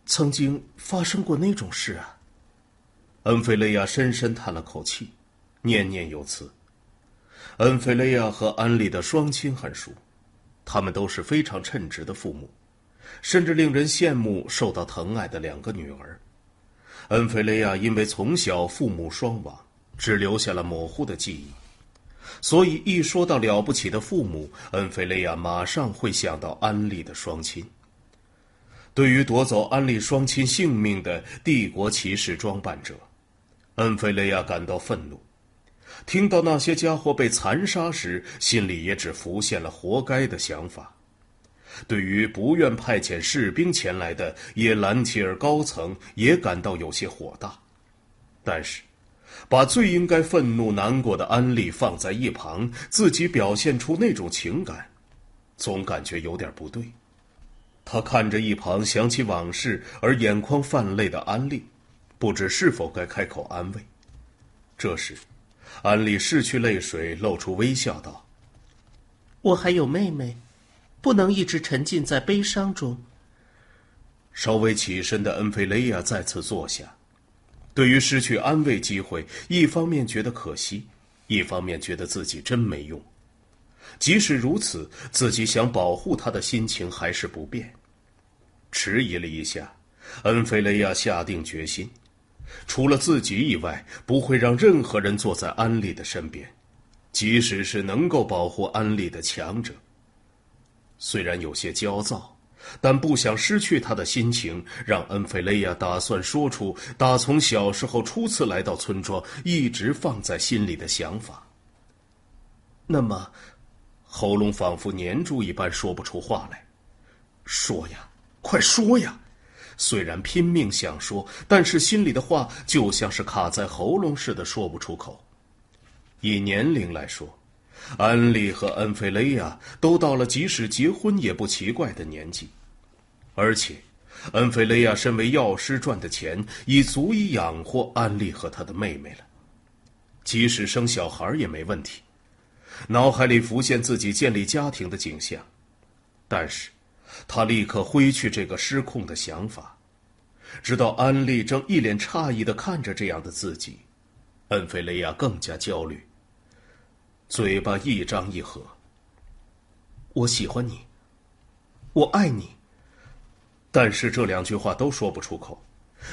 曾经发生过那种事啊。恩菲雷亚深深叹了口气，念念有词。恩菲雷亚和安利的双亲很熟，他们都是非常称职的父母，甚至令人羡慕受到疼爱的两个女儿。恩菲雷亚因为从小父母双亡，只留下了模糊的记忆，所以一说到了不起的父母，恩菲雷亚马上会想到安利的双亲。对于夺走安利双亲性命的帝国骑士装扮者，恩菲雷亚感到愤怒。听到那些家伙被残杀时，心里也只浮现了活该的想法。对于不愿派遣士兵前来的耶兰提尔高层，也感到有些火大。但是把最应该愤怒难过的安利放在一旁，自己表现出那种情感，总感觉有点不对。他看着一旁想起往事而眼眶泛泪的安利，不知是否该开口安慰。这时安利拭去泪水，露出微笑道：我还有妹妹，不能一直沉浸在悲伤中。稍微起身的恩菲雷亚再次坐下。对于失去安慰机会，一方面觉得可惜，一方面觉得自己真没用。即使如此，自己想保护他的心情还是不变。迟疑了一下，恩菲雷亚下定决心，除了自己以外，不会让任何人坐在安利的身边，即使是能够保护安利的强者。虽然有些焦躁，但不想失去他的心情，让恩菲雷亚打算说出打从小时候初次来到村庄一直放在心里的想法。那么喉咙仿佛粘住一般，说不出话来。说呀，快说呀！虽然拼命想说，但是心里的话就像是卡在喉咙似的，说不出口。以年龄来说，安利和恩菲雷亚都到了即使结婚也不奇怪的年纪，而且恩菲雷亚身为药师赚的钱已足以养活安利和他的妹妹了，即使生小孩也没问题。脑海里浮现自己建立家庭的景象，但是他立刻挥去这个失控的想法。直到安利正一脸诧异地看着这样的自己，恩菲雷亚更加焦虑，嘴巴一张一合：我喜欢你，我爱你。但是这两句话都说不出口，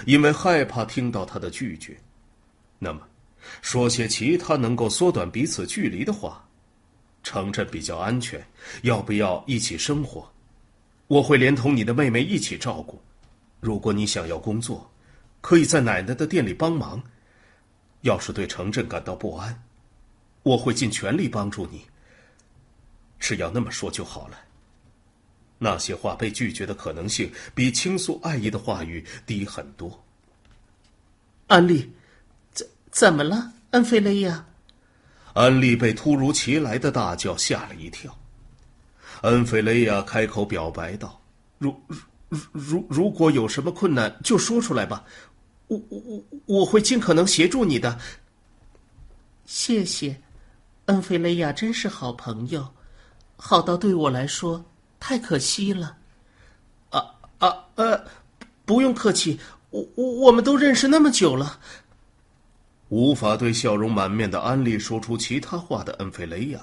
因为害怕听到他的拒绝。那么说些其他能够缩短彼此距离的话。城镇比较安全，要不要一起生活？我会连同你的妹妹一起照顾。如果你想要工作，可以在奶奶的店里帮忙。要是对城镇感到不安，我会尽全力帮助你。只要那么说就好了。那些话被拒绝的可能性比倾诉爱意的话语低很多。安利，怎么了，恩菲雷亚？安利被突如其来的大叫吓了一跳。恩菲雷亚开口表白道：如果有什么困难就说出来吧，我会尽可能协助你的。谢谢，恩菲雷亚真是好朋友，好到对我来说太可惜了。不用客气，我们都认识那么久了。无法对笑容满面的安利说出其他话的恩菲雷亚，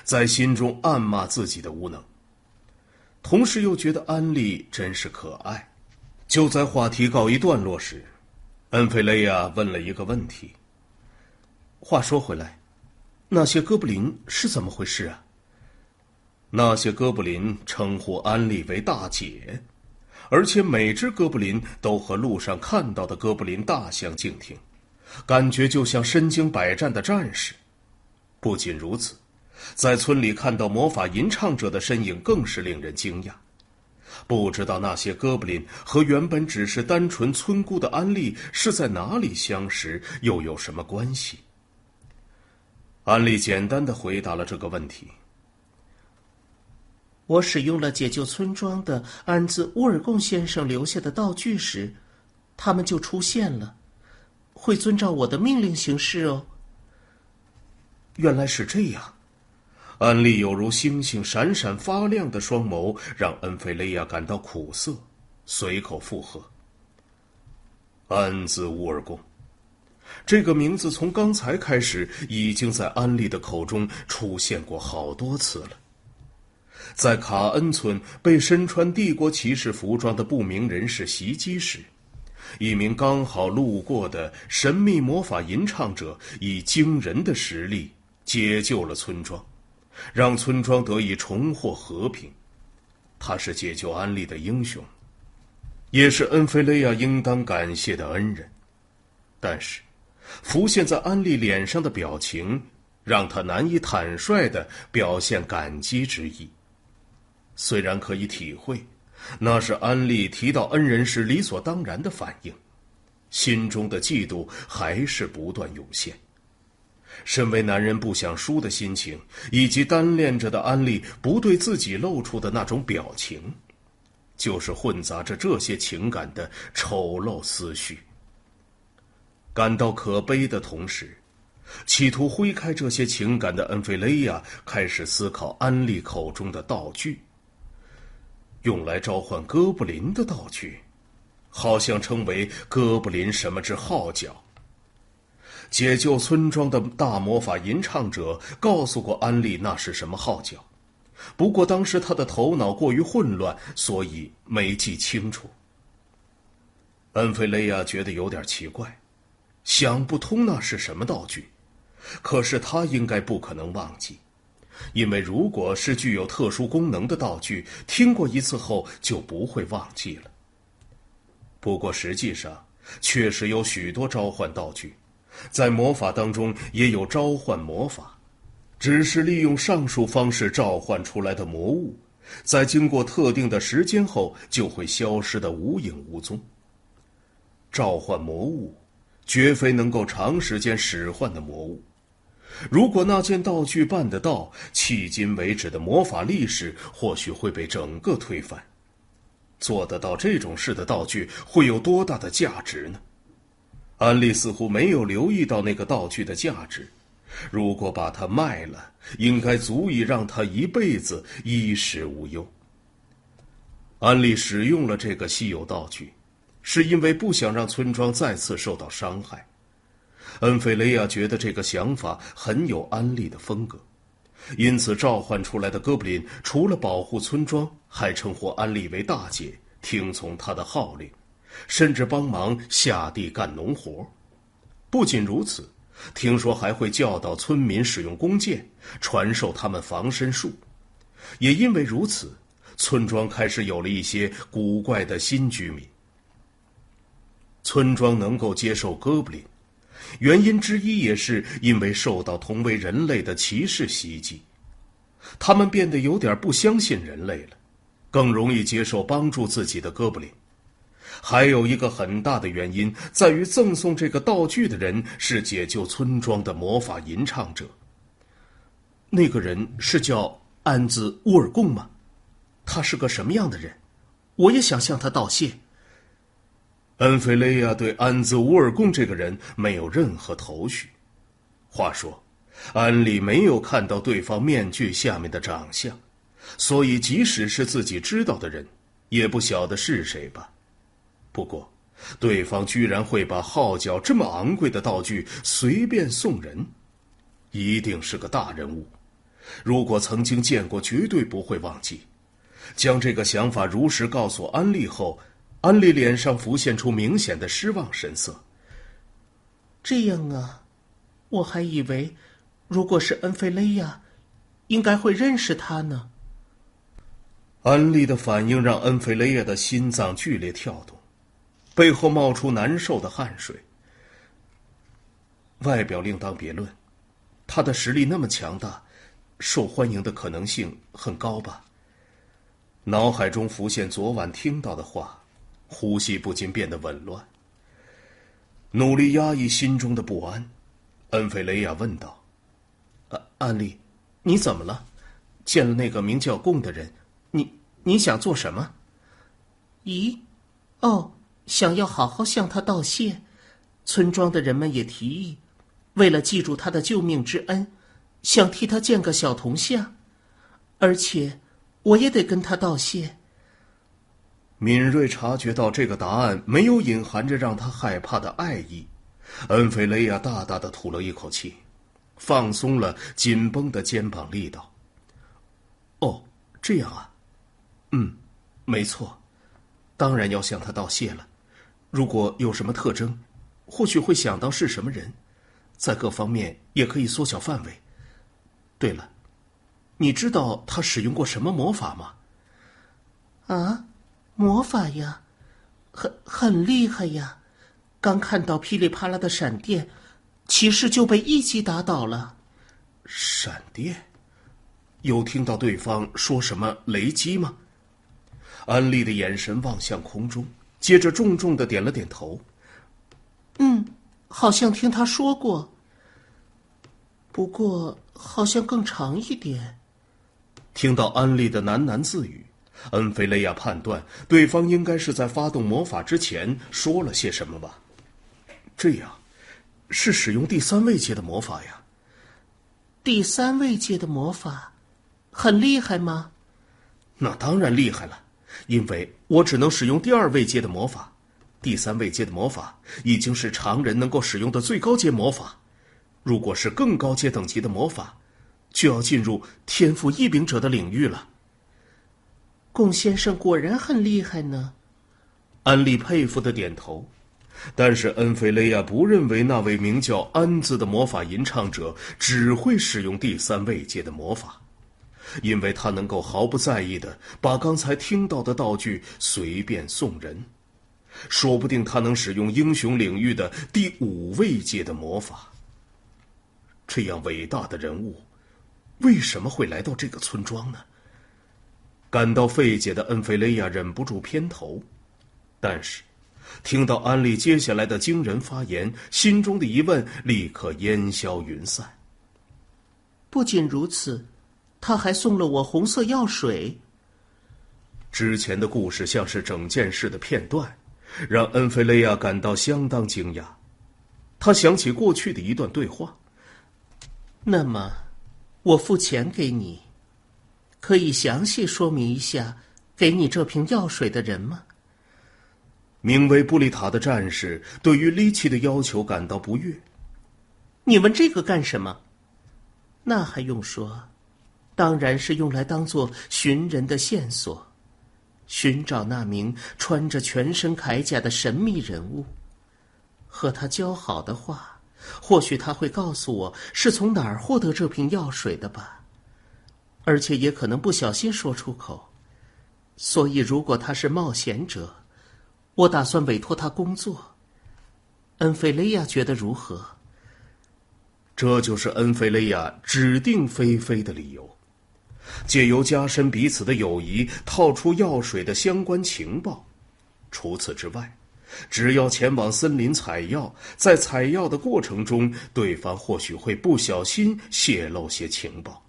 在心中暗骂自己的无能，同时又觉得安利真是可爱。就在话题告一段落时，恩菲雷亚问了一个问题：话说回来，那些哥布林是怎么回事啊？那些哥布林称呼安利为大姐，而且每只哥布林都和路上看到的哥布林大相径庭，感觉就像身经百战的战士。不仅如此，在村里看到魔法吟唱者的身影更是令人惊讶。不知道那些哥布林和原本只是单纯村姑的安利是在哪里相识，又有什么关系？安利简单地回答了这个问题：我使用了解救村庄的安兹乌尔贡先生留下的道具时，他们就出现了，会遵照我的命令行事哦。原来是这样。安利有如星星闪闪发亮的双眸，让恩菲雷亚感到苦涩，随口附和。安兹乌尔贡，这个名字从刚才开始已经在安利的口中出现过好多次了。在卡恩村被身穿帝国骑士服装的不明人士袭击时，一名刚好路过的神秘魔法吟唱者以惊人的实力解救了村庄，让村庄得以重获和平。他是解救安利的英雄，也是恩菲雷亚应当感谢的恩人。但是浮现在安利脸上的表情让他难以坦率地表现感激之意。虽然可以体会那是安利提到恩人时理所当然的反应，心中的嫉妒还是不断涌现。身为男人不想输的心情，以及单恋着的安利不对自己露出的那种表情，就是混杂着这些情感的丑陋思绪。感到可悲的同时，企图挥开这些情感的恩菲雷亚开始思考安利口中的道具。用来召唤哥布林的道具，好像称为哥布林什么之号角。解救村庄的大魔法吟唱者告诉过安利那是什么号角，不过当时他的头脑过于混乱，所以没记清楚。恩菲雷亚觉得有点奇怪，想不通那是什么道具，可是他应该不可能忘记，因为如果是具有特殊功能的道具，听过一次后就不会忘记了。不过实际上确实有许多召唤道具，在魔法当中也有召唤魔法，只是利用上述方式召唤出来的魔物，在经过特定的时间后就会消失得无影无踪。召唤魔物绝非能够长时间使唤的魔物，如果那件道具办得到，迄今为止的魔法历史或许会被整个推翻。做得到这种事的道具会有多大的价值呢？安利似乎没有留意到那个道具的价值，如果把它卖了，应该足以让他一辈子衣食无忧。安利使用了这个稀有道具，是因为不想让村庄再次受到伤害。恩菲雷亚觉得这个想法很有安利的风格，因此召唤出来的哥布林除了保护村庄，还称呼安利为大姐，听从她的号令，甚至帮忙下地干农活。不仅如此，听说还会教导村民使用弓箭，传授他们防身术。也因为如此，村庄开始有了一些古怪的新居民。村庄能够接受哥布林，原因之一也是因为受到同为人类的骑士袭击，他们变得有点不相信人类了，更容易接受帮助自己的哥布林。还有一个很大的原因在于赠送这个道具的人是解救村庄的魔法吟唱者。那个人是叫安兹乌尔贡吗？他是个什么样的人？我也想向他道谢。恩菲雷亚对安兹乌尔贡这个人没有任何头绪。话说，安利没有看到对方面具下面的长相，所以即使是自己知道的人，也不晓得是谁吧。不过，对方居然会把号角这么昂贵的道具随便送人，一定是个大人物。如果曾经见过，绝对不会忘记。将这个想法如实告诉安利后，安利脸上浮现出明显的失望神色。这样啊，我还以为如果是恩菲雷亚，应该会认识他呢。安利的反应让恩菲雷亚的心脏剧烈跳动，背后冒出难受的汗水。外表另当别论，他的实力那么强大，受欢迎的可能性很高吧。脑海中浮现昨晚听到的话，呼吸不禁变得紊乱。努力压抑心中的不安，恩菲雷亚问道：安利，你怎么了？见了那个名叫贡的人，你想做什么？咦，想要好好向他道谢。村庄的人们也提议，为了记住他的救命之恩，想替他建个小铜像，而且我也得跟他道谢。敏锐察觉到这个答案没有隐含着让他害怕的爱意，恩菲雷亚大大的吐了一口气，放松了紧绷的肩膀力道。哦，这样啊，没错，当然要向他道谢了。如果有什么特征，或许会想到是什么人，在各方面也可以缩小范围。对了，你知道他使用过什么魔法吗？啊，魔法呀，很厉害呀！刚看到噼里啪啦的闪电，骑士就被一击打倒了。闪电？有听到对方说什么雷击吗？安利的眼神望向空中，接着重重的点了点头。好像听他说过，不过好像更长一点。听到安利的喃喃自语，恩菲雷亚判断对方应该是在发动魔法之前说了些什么吧。这样，是使用第3位阶的魔法呀。第3位阶的魔法，很厉害吗？那当然厉害了，因为我只能使用第2位阶的魔法。第3位阶的魔法已经是常人能够使用的最高阶魔法，如果是更高阶等级的魔法，就要进入天赋异禀者的领域了。龚先生果然很厉害呢。安利佩服的点头，但是恩菲雷亚不认为那位名叫安兹的魔法吟唱者只会使用第3位阶的魔法，因为他能够毫不在意地把刚才听到的道具随便送人。说不定他能使用英雄领域的第5位阶的魔法。这样伟大的人物，为什么会来到这个村庄呢？感到费解的恩菲雷亚忍不住偏头，但是听到安利接下来的惊人发言，心中的疑问立刻烟消云散。不仅如此，他还送了我红色药水。之前的故事像是整件事的片段，让恩菲雷亚感到相当惊讶。他想起过去的一段对话。那么，我付钱给你，可以详细说明一下给你这瓶药水的人吗？名为布丽塔的战士对于利奇的要求感到不悦。你问这个干什么？那还用说，当然是用来当作寻人的线索，寻找那名穿着全身铠甲的神秘人物。和他交好的话，或许他会告诉我是从哪儿获得这瓶药水的吧，而且也可能不小心说出口。所以如果他是冒险者，我打算委托他工作。恩菲雷亚觉得如何？这就是恩菲雷亚指定菲菲的理由，借由加深彼此的友谊，套出药水的相关情报。除此之外，只要前往森林采药，在采药的过程中，对方或许会不小心泄露些情报。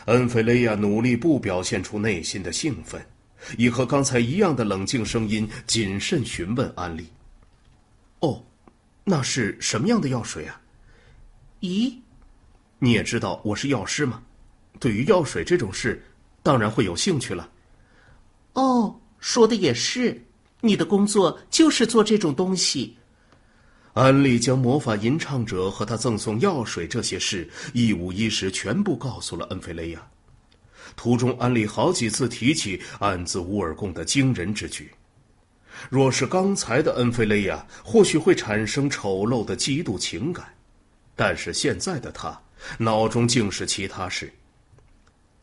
恩菲雷亚努力不表现出内心的兴奋，以和刚才一样的冷静声音谨慎询问安利。哦，那是什么样的药水啊？咦，你也知道我是药师吗？对于药水这种事，当然会有兴趣了。哦，说的也是，你的工作就是做这种东西。安利将魔法吟唱者和他赠送药水这些事一五一十全部告诉了恩菲雷亚。途中安利好几次提起安兹乌尔贡的惊人之举。若是刚才的恩菲雷亚，或许会产生丑陋的嫉妒情感，但是现在的他脑中竟是其他事。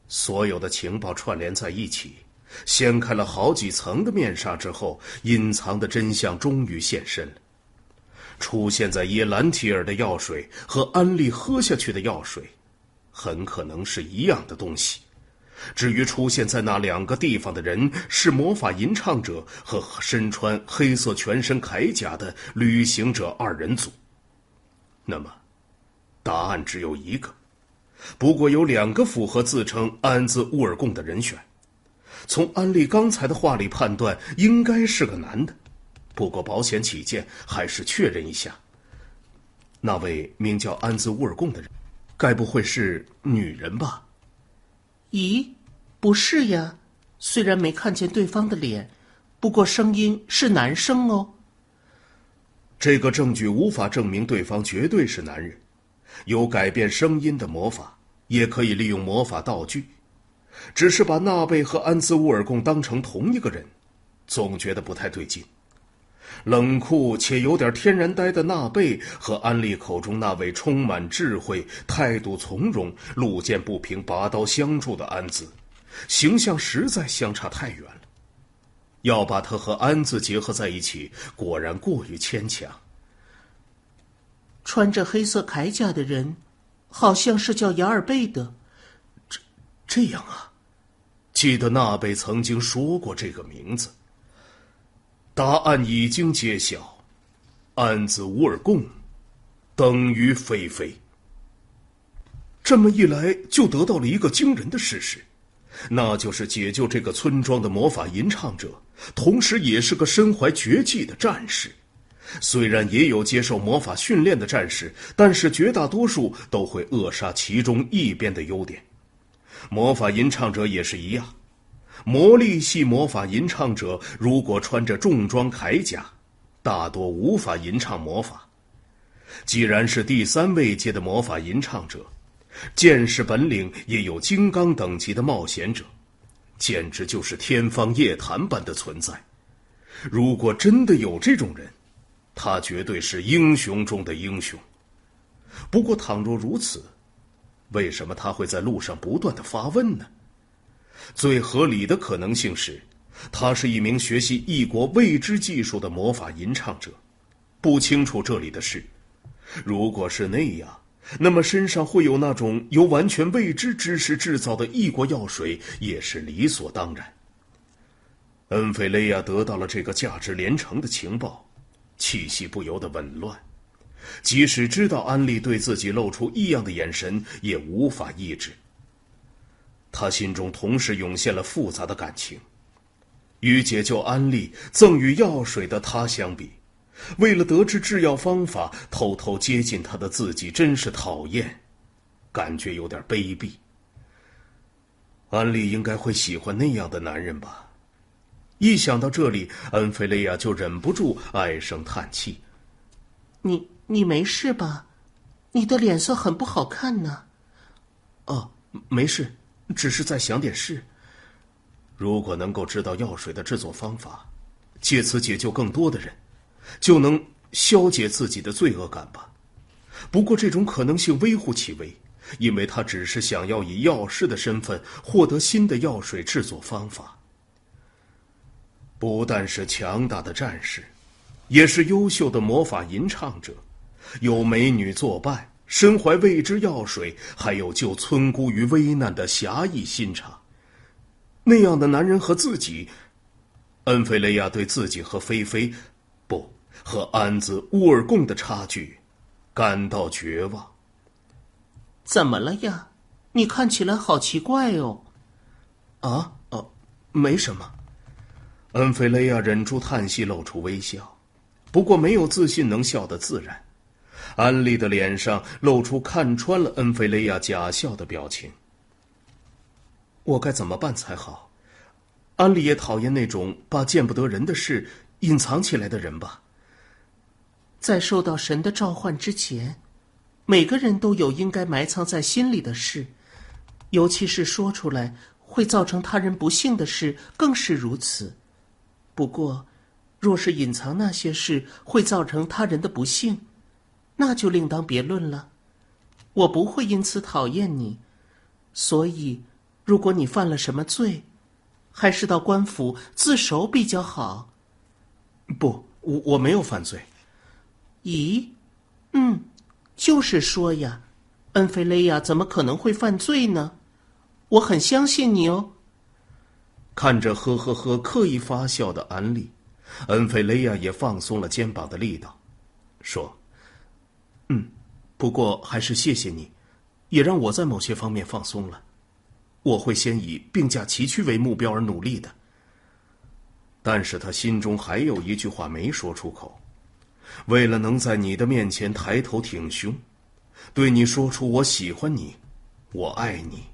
所有的情报串联在一起，掀开了好几层的面纱之后，隐藏的真相终于现身了。出现在耶兰提尔的药水和安利喝下去的药水很可能是一样的东西，至于出现在那2个地方的人是魔法吟唱者和身穿黑色全身铠甲的旅行者2人组，那么答案只有一个。不过有2个符合自称安兹乌尔贡的人选，从安利刚才的话里判断应该是个男的，不过保险起见还是确认一下。那位名叫安兹乌尔贡的人，该不会是女人吧？咦，不是呀，虽然没看见对方的脸，不过声音是男生哦。这个证据无法证明对方绝对是男人。有改变声音的魔法，也可以利用魔法道具。只是把纳贝和安兹乌尔贡当成同一个人，总觉得不太对劲。冷酷且有点天然呆的纳贝和安利口中那位充满智慧、态度从容、路见不平拔刀相助的安兹，形象实在相差太远了。要把他和安兹结合在一起，果然过于牵强。穿着黑色铠甲的人，好像是叫雅尔贝的。这样啊，记得纳贝曾经说过这个名字。答案已经揭晓，安兹乌尔贡等于菲菲。这么一来，就得到了一个惊人的事实，那就是解救这个村庄的魔法吟唱者，同时也是个身怀绝技的战士。虽然也有接受魔法训练的战士，但是绝大多数都会扼杀其中一边的优点。魔法吟唱者也是一样，魔力系魔法吟唱者如果穿着重装铠甲，大多无法吟唱魔法。既然是第3位阶的魔法吟唱者，剑士本领也有金刚等级的冒险者，简直就是天方夜谭般的存在。如果真的有这种人，他绝对是英雄中的英雄。不过倘若如此，为什么他会在路上不断地发问呢？最合理的可能性是，他是一名学习异国未知技术的魔法吟唱者，不清楚这里的事。如果是那样，那么身上会有那种由完全未知知识制造的异国药水也是理所当然。恩菲雷亚得到了这个价值连城的情报，气息不由得紊乱，即使知道安利对自己露出异样的眼神，也无法抑制。他心中同时涌现了复杂的感情。与解救安利、赠予药水的他相比，为了得知制药方法偷偷接近他的自己真是讨厌，感觉有点卑鄙。安利应该会喜欢那样的男人吧？一想到这里，恩菲雷亚就忍不住唉声叹气。你没事吧？你的脸色很不好看呢。哦，没事，只是在想点事。如果能够知道药水的制作方法，借此解救更多的人，就能消解自己的罪恶感吧。不过这种可能性微乎其微，因为他只是想要以药师的身份获得新的药水制作方法。不但是强大的战士，也是优秀的魔法吟唱者，有美女作伴，身怀未知药水，还有救村姑于危难的侠义心肠。那样的男人和自己，恩菲雷亚对自己和菲菲，不，和安兹乌尔贡的差距感到绝望。怎么了呀？你看起来好奇怪哦。没什么。恩菲雷亚忍住叹息，露出微笑，不过没有自信能笑得自然。安利的脸上露出看穿了恩菲雷亚假笑的表情。我该怎么办才好？安利也讨厌那种把见不得人的事隐藏起来的人吧？在受到神的召唤之前，每个人都有应该埋藏在心里的事，尤其是说出来会造成他人不幸的事更是如此。不过，若是隐藏那些事会造成他人的不幸，那就另当别论了。我不会因此讨厌你，所以，如果你犯了什么罪，还是到官府自首比较好。不，我没有犯罪。咦？就是说呀，恩菲雷亚怎么可能会犯罪呢？我很相信你哦。看着呵呵呵刻意发笑的安利，恩菲雷亚也放松了肩膀的力道，说：“不过还是谢谢你，也让我在某些方面放松了。我会先以并驾齐驱为目标而努力的。”但是他心中还有一句话没说出口，为了能在你的面前抬头挺胸，对你说出我喜欢你，我爱你。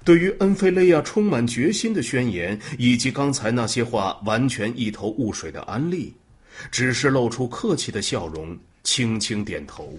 对于恩菲雷亚充满决心的宣言，以及刚才那些话完全一头雾水的安利，只是露出客气的笑容，轻轻点头。